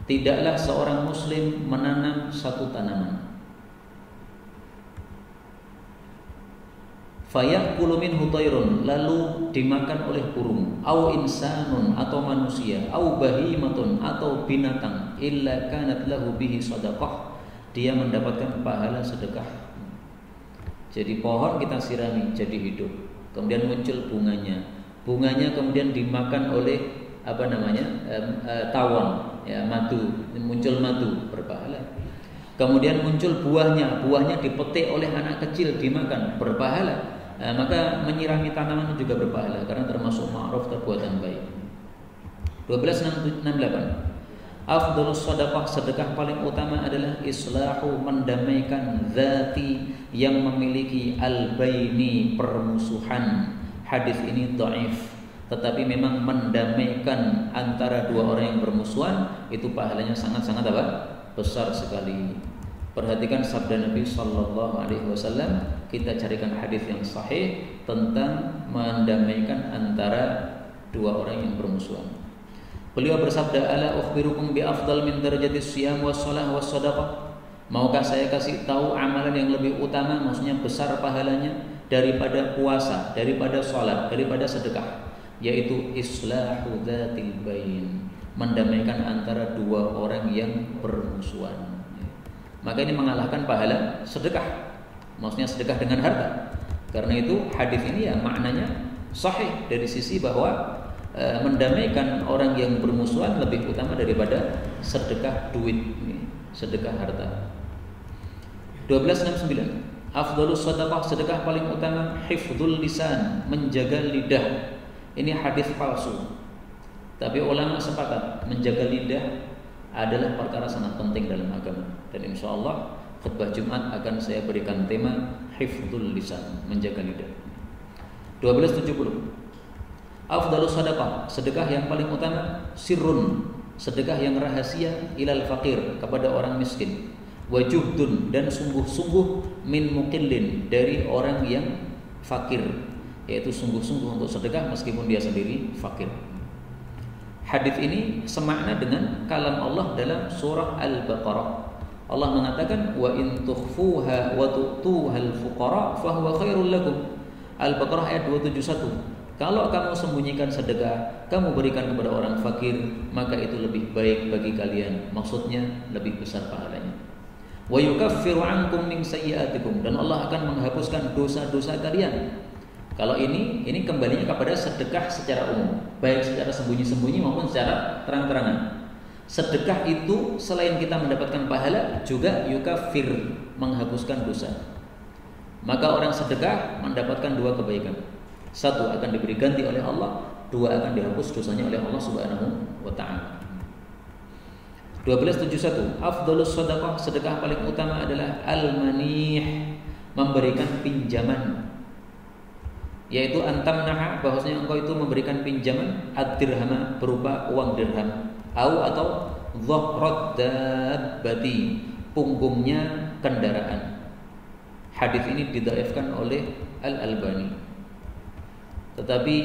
Tidaklah seorang muslim menanam satu tanaman. Fayaqulu minhu tayrun, lalu dimakan oleh burung, au insanun, atau manusia, au bahimatun, atau binatang, illa kanat lahu bihi shadaqah, dia mendapatkan pahala sedekah. Jadi pohon kita sirami jadi hidup, kemudian muncul bunganya kemudian dimakan oleh tawon, ya, madu, muncul madu, berpahala. Kemudian muncul buahnya dipetik oleh anak kecil dimakan, berpahala. Maka menyirami tanaman juga berpahala karena termasuk ma'ruf, perbuatan baik. 1268. Afdhalus shadaqah, sedekah paling utama adalah islahu, mendamaikan dzati, yang memiliki al-baini, permusuhan. Hadis ini dhaif, tetapi memang mendamaikan antara dua orang yang bermusuhan itu pahalanya sangat-sangat besar sekali. Perhatikan sabda Nabi Sallallahu Alaihi Wasallam. Kita carikan hadis yang sahih tentang mendamaikan antara dua orang yang bermusuhan. Beliau bersabda, ala ukhbirukum bi afdal min darajatis siyam was shalah was sadaqah. Maukah saya kasih tahu amalan yang lebih utama, maksudnya besar pahalanya daripada puasa, daripada salat, daripada sedekah, yaitu islahu dzatil bain, mendamaikan antara dua orang yang bermusuhan. Maka ini mengalahkan pahala sedekah, maksudnya sedekah dengan harta. Karena itu hadis ini ya maknanya sahih dari sisi bahwa mendamaikan orang yang bermusuhan lebih utama daripada sedekah duit, sedekah harta. 1269. Afdhalus shadaqah, sedekah paling utama hifdzul lisan, menjaga lidah. Ini hadis palsu. Tapi ulama sepakat menjaga lidah adalah perkara sangat penting dalam agama. Dan insya Allah khutbah Jumat akan saya berikan tema hifdzul lisan, menjaga lidah. 1270. Afdhalus shadaqah, sedekah yang paling utama sirrun, sedekah yang rahasia ilal fakir, kepada orang miskin. Wajuhdun, dan sungguh-sungguh min muqillin, dari orang yang fakir, yaitu sungguh-sungguh untuk sedekah meskipun dia sendiri fakir. Hadis ini semakna dengan kalam Allah dalam surah Al-Baqarah. Allah mengatakan wa in tukhfuha wa tu'tuhal fuqara fahuwa khairul lakum. Al-Baqarah ayat 271. Kalau kamu sembunyikan sedekah, kamu berikan kepada orang fakir, maka itu lebih baik bagi kalian. Maksudnya lebih besar pahalanya. Wa yukaffiru ankum min sayyi'atikum, dan Allah akan menghapuskan dosa-dosa kalian. Kalau ini kembalinya kepada sedekah secara umum, baik secara sembunyi-sembunyi maupun secara terang-terangan. Sedekah itu selain kita mendapatkan pahala, juga yukaffir, menghapuskan dosa. Maka orang sedekah mendapatkan dua kebaikan. Satu, akan diberi ganti oleh Allah. Dua, akan dihapus dosanya oleh Allah Subhanahu wa ta'ala. 1271. Afdhalus shadaqah, sedekah paling utama adalah al-manih, memberikan pinjaman, yaitu antamnaha, bahwasanya engkau itu memberikan pinjaman ad-dirhama, berupa uang dirham, atau dhahrat dabbati, punggungnya kendaraan. Hadis ini didhaifkan oleh Al-Albani. Tetapi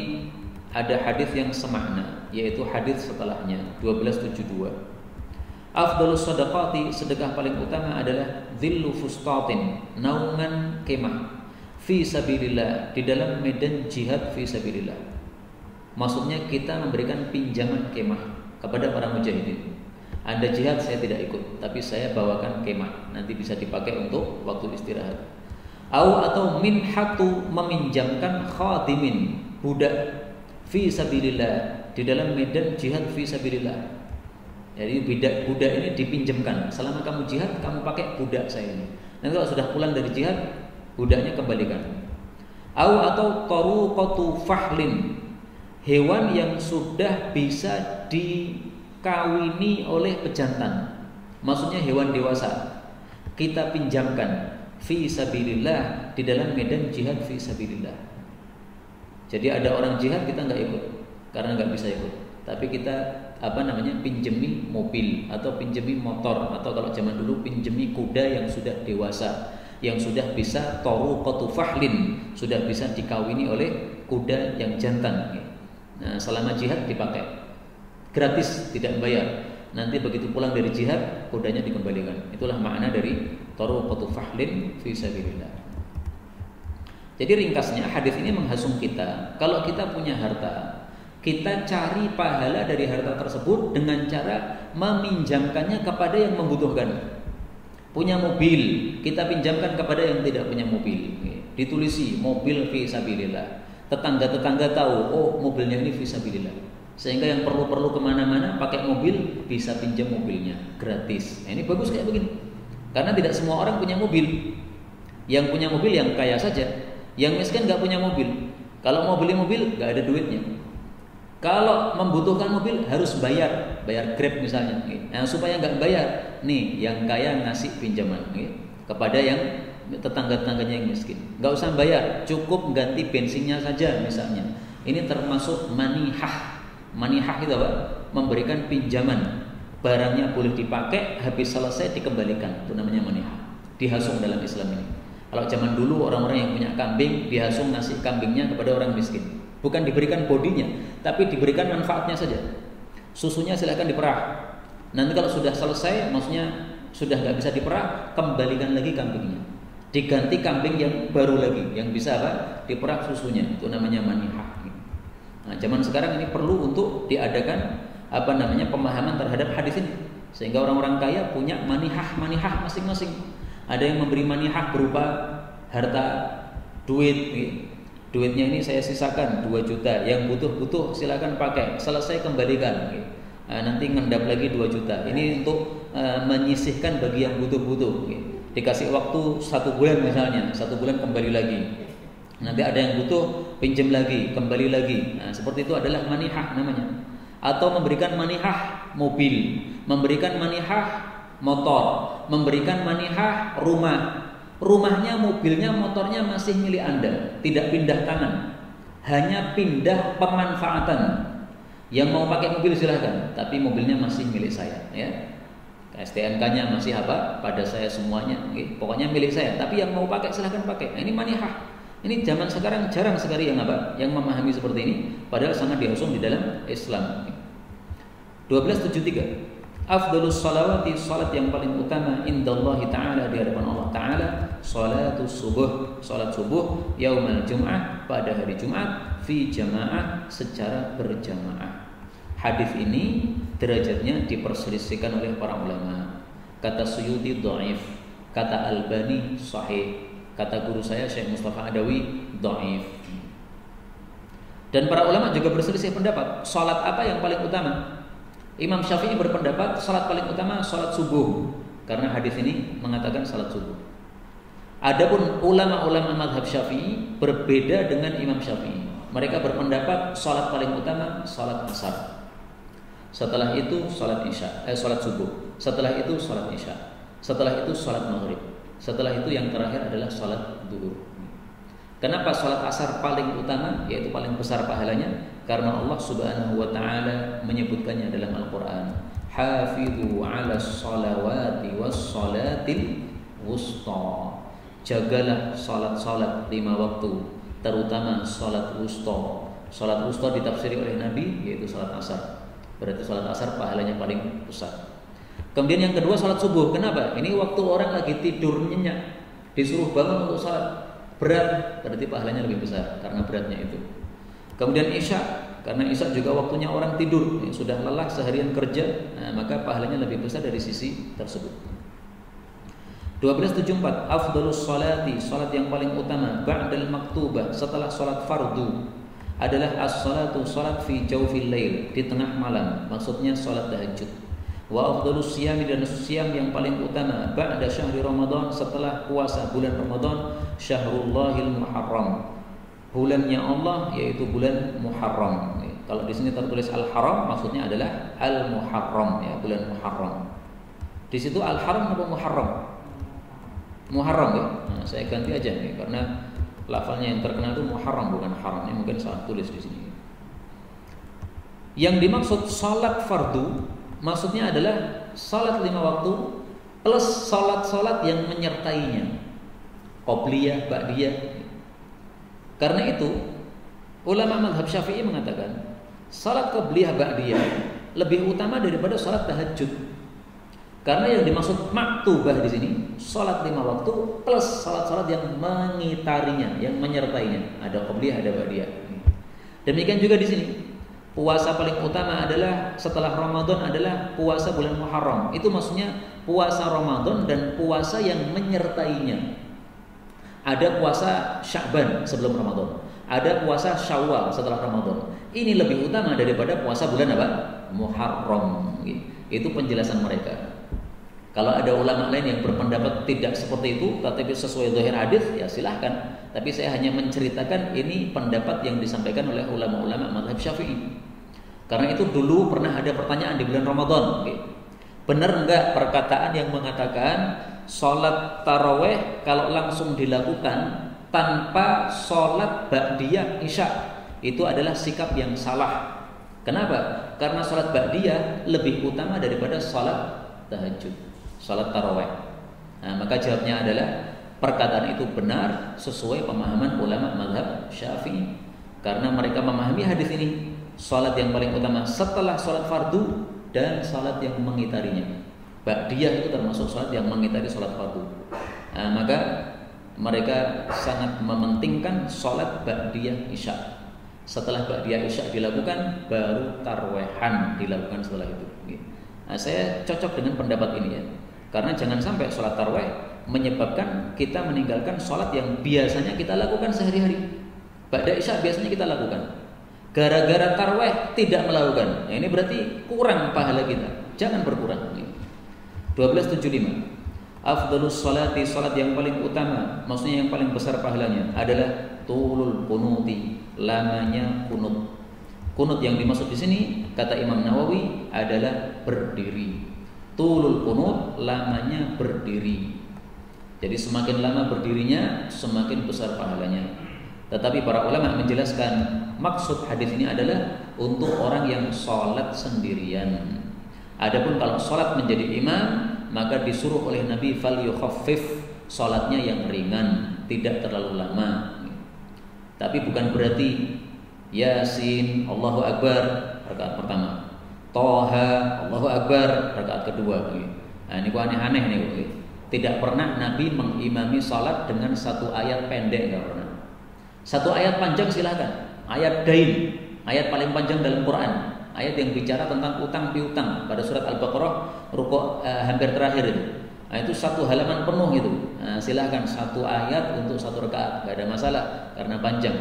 ada hadis yang semakna, yaitu hadis setelahnya 1272. Afdhalus shadaqati, sedekah paling utama adalah dhillu fustatin, naungan kemah, fi sabilillah, di dalam medan jihad fi sabilillah. Maksudnya kita memberikan pinjaman kemah kepada para mujahidin. Anda jihad, saya tidak ikut, tapi saya bawakan kemah, nanti bisa dipakai untuk waktu istirahat. Atau minhatu, meminjamkan khadimin, budak, fi sabilillah, di dalam medan jihad fi sabilillah. Jadi budak ini dipinjamkan, selama kamu jihad kamu pakai budak saya ini. Nanti kalau sudah pulang dari jihad, budaknya kembalikan. Atau taruqatu fahlin, hewan yang sudah bisa dikawini oleh pejantan, maksudnya hewan dewasa, kita pinjamkan fi sabilillah, di dalam medan jihad fi sabilillah. Jadi ada orang jihad kita nggak ikut karena nggak bisa ikut, tapi kita pinjemi mobil atau pinjemi motor, atau kalau zaman dulu pinjemi kuda yang sudah dewasa, yang sudah bisa taruqatu fahlin, sudah bisa dikawini oleh kuda yang jantan. Nah, selama jihad dipakai gratis, tidak bayar. Nanti begitu pulang dari jihad, kudanya dikembalikan. Itulah makna dari taruqatu fahlin fi sabilillah. Jadi ringkasnya hadis ini menghasung kita, kalau kita punya harta, kita cari pahala dari harta tersebut dengan cara meminjamkannya kepada yang membutuhkan. Punya mobil, kita pinjamkan kepada yang tidak punya mobil. Ditulisi mobil fi sabilillah. Tetangga-tetangga tahu, oh mobilnya ini fi sabilillah. Sehingga yang perlu-perlu kemana-mana pakai mobil bisa pinjam mobilnya gratis. Nah, ini bagus kayak begini. Karena tidak semua orang punya mobil. Yang punya mobil yang kaya saja. Yang miskin nggak punya mobil. Kalau mau beli mobil nggak ada duitnya. Kalau membutuhkan mobil harus bayar Grab misalnya. Nah, supaya nggak bayar, nih yang kaya ngasih pinjaman kepada yang tetangga-tetangganya yang miskin. Nggak usah bayar, cukup ganti bensinnya saja misalnya. Ini termasuk manihah. Manihah itu apa? Memberikan pinjaman barangnya boleh dipakai, habis selesai dikembalikan, itu namanya manihah. Dihasung dalam Islam ini. Kalau zaman dulu orang-orang yang punya kambing dihasung nasi kambingnya kepada orang miskin, bukan diberikan bodinya, tapi diberikan manfaatnya saja. Susunya silahkan diperah. Nanti kalau sudah selesai, maksudnya sudah nggak bisa diperah, kembalikan lagi kambingnya, diganti kambing yang baru lagi, yang bisa apa? Diperah susunya. Itu namanya manihah. Nah, zaman sekarang ini perlu untuk diadakan pemahaman terhadap hadis ini, sehingga orang-orang kaya punya manihah masing-masing. Ada yang memberi manihah berupa harta, duit. Duitnya ini saya sisakan 2 juta, yang butuh silakan pakai, selesai kembalikan. Nanti ngendap lagi 2 juta. Ini untuk menyisihkan bagi yang butuh. Dikasih waktu 1 bulan misalnya, 1 bulan kembali lagi. Nanti ada yang butuh, pinjam lagi, kembali lagi. Nah, seperti itu adalah manihah namanya. Atau memberikan manihah mobil, memberikan manihah motor, memberikan manihah rumah. Rumahnya, mobilnya, motornya masih milik Anda, tidak pindah tangan, hanya pindah pemanfaatan. Yang mau pakai mobil silahkan, tapi mobilnya masih milik saya, ya. STNK-nya masih pada saya semuanya, pokoknya milik saya. Tapi yang mau pakai silahkan pakai. Nah, ini manihah. Ini zaman sekarang jarang sekali yang memahami seperti ini, padahal sangat dihasung di dalam Islam. 1273. Afdhalus salawati, salat yang paling utama indallahi ta'ala, di hadapan Allah Ta'ala, salatus subuh, salat subuh yaumal jum'ah, pada hari Jumat, fi jamaah, secara berjamaah. Hadis ini derajatnya diperselisihkan oleh para ulama. Kata Suyuti dhaif, kata Albani sahih, kata guru saya Syekh Mustafa Adawi dhaif. Dan para ulama juga berselisih pendapat, salat apa yang paling utama? Imam Syafi'i berpendapat salat paling utama salat subuh, karena hadis ini mengatakan salat subuh. Adapun ulama-ulama mazhab Syafi'i berbeda dengan Imam Syafi'i. Mereka berpendapat salat paling utama salat asar. Setelah itu salat subuh. Setelah itu salat isya. Setelah itu salat maghrib. Setelah itu yang terakhir adalah salat zuhur. Kenapa salat asar paling utama, yaitu paling besar pahalanya? Karena Allah Subhanahu wa taala menyebutkannya dalam Al-Qur'an, "Hafidhu 'alas salawati was salatil wusta." Jagalah salat-salat 5 waktu, terutama salat wusta. Salat wusta ditafsiri oleh Nabi yaitu salat asar. Berarti salat asar pahalanya paling besar. Kemudian yang kedua salat subuh. Kenapa? Ini waktu orang lagi tidur nyenyak, disuruh bangun untuk salat. Berat, berarti pahalanya lebih besar karena beratnya itu. Kemudian isya, karena isya juga waktunya orang tidur, sudah lelah seharian kerja, maka pahalanya lebih besar dari sisi tersebut. 1274. Afdhalus salati, salat yang paling utama ba'dal maktubah, setelah salat fardu, adalah as-salatu, salat fi jawfil lail, di tengah malam, maksudnya salat tahajud. Wa afdhalus siyami, dan siyam yang paling utama ba'da syahri Ramadan, setelah puasa bulan Ramadan, syahrullahil muharram, bulannya Allah yaitu bulan Muharram. Kalau di sini tertulis Al-Haram, maksudnya adalah Al-Muharram, ya, bulan Muharram. Di situ Al-Haram atau Muharram? Muharram, ya. Nah, saya ganti aja nih, karena lafalnya yang terkenal itu Muharram bukan Haram. Ini mungkin salah tulis di sini. Yang dimaksud salat fardu, maksudnya adalah salat 5 waktu plus salat-salat yang menyertainya, qobliyah, ba'diyah. Karena itu ulama mazhab Syafi'i mengatakan salat qobliyah ba'diyah lebih utama daripada salat tahajud. Karena yang dimaksud maktubah di sini salat 5 waktu plus salat-salat yang mengitarinya, yang menyertainya. Ada qobliyah, ada ba'diyah. Demikian juga di sini. Puasa paling utama adalah setelah Ramadan adalah puasa bulan Muharram. Itu maksudnya puasa Ramadan dan puasa yang menyertainya. Ada puasa Sya'ban sebelum Ramadan, ada puasa Syawal setelah Ramadan. Ini lebih utama daripada puasa bulan apa? Muharram. Itu penjelasan mereka. Kalau ada ulama lain yang berpendapat tidak seperti itu, tetapi sesuai zahir hadis, ya silahkan. Tapi saya hanya menceritakan ini pendapat yang disampaikan oleh ulama-ulama mazhab Syafi'i. Karena itu dulu pernah ada pertanyaan di bulan Ramadan. Benar enggak perkataan yang mengatakan sholat taraweh kalau langsung dilakukan tanpa sholat ba'diyah isya itu adalah sikap yang salah? Kenapa? Karena sholat ba'diyah lebih utama daripada sholat tahajud, sholat tarawih. Nah, maka jawabnya adalah perkataan itu benar sesuai pemahaman ulama mazhab Syafi'i. Karena mereka memahami hadis ini, sholat yang paling utama setelah sholat fardu dan sholat yang mengitarinya. Ba'diyah itu termasuk sholat yang mengitari sholat fardu. Nah, maka mereka sangat mementingkan sholat ba'diyah isya. Setelah ba'diyah isya dilakukan, baru tarwehan dilakukan setelah itu. Nah, saya cocok dengan pendapat ini ya. Karena jangan sampai sholat tarweh menyebabkan kita meninggalkan sholat yang biasanya kita lakukan sehari-hari. Ba'da isya biasanya kita lakukan. Gara-gara tarweh tidak melakukan. Nah, ini berarti kurang pahala kita. Jangan berkurang. 1275. Afdhalus sholati, salat yang paling utama, maksudnya yang paling besar pahalanya adalah tulul kunuti, lamanya kunut. Kunut yang dimaksud di sini kata Imam Nawawi adalah berdiri. Tulul kunut, lamanya berdiri. Jadi semakin lama berdirinya, semakin besar pahalanya. Tetapi para ulama menjelaskan maksud hadis ini adalah untuk orang yang sholat sendirian. Adapun kalau sholat menjadi imam, maka disuruh oleh Nabi fal yukhaffif, sholatnya yang ringan, tidak terlalu lama. Tapi bukan berarti Yasin Allahu Akbar rakaat pertama, Toha Allahu Akbar rakaat kedua. Nah, ini kok aneh-aneh nih. Tidak pernah Nabi mengimami sholat dengan satu ayat pendek, nggak pernah. Satu ayat panjang silakan, ayat dain, ayat paling panjang dalam Quran, ayat yang bicara tentang utang piutang pada surat Al-Baqarah rukuk hampir terakhir itu. Nah, itu satu halaman penuh itu. Nah, silahkan satu ayat untuk satu rakaat, nggak ada masalah karena panjang.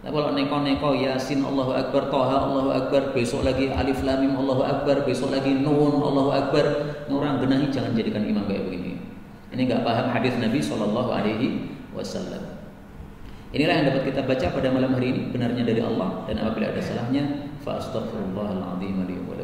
Nah, kalau neko-neko Yasin Allahu Akbar, Toha Allahu Akbar, besok lagi Alif Lam Mim Allahu Akbar, besok lagi Nun Allahu Akbar, orang genahi, jangan jadikan imam kayak begini. Ini nggak paham hadis Nabi Shallallahu Alaihi Wasallam. Inilah yang dapat kita baca pada malam hari ini, benarnya dari Allah, dan apabila ada salahnya fa astaghfirullahal azim li wa lakum.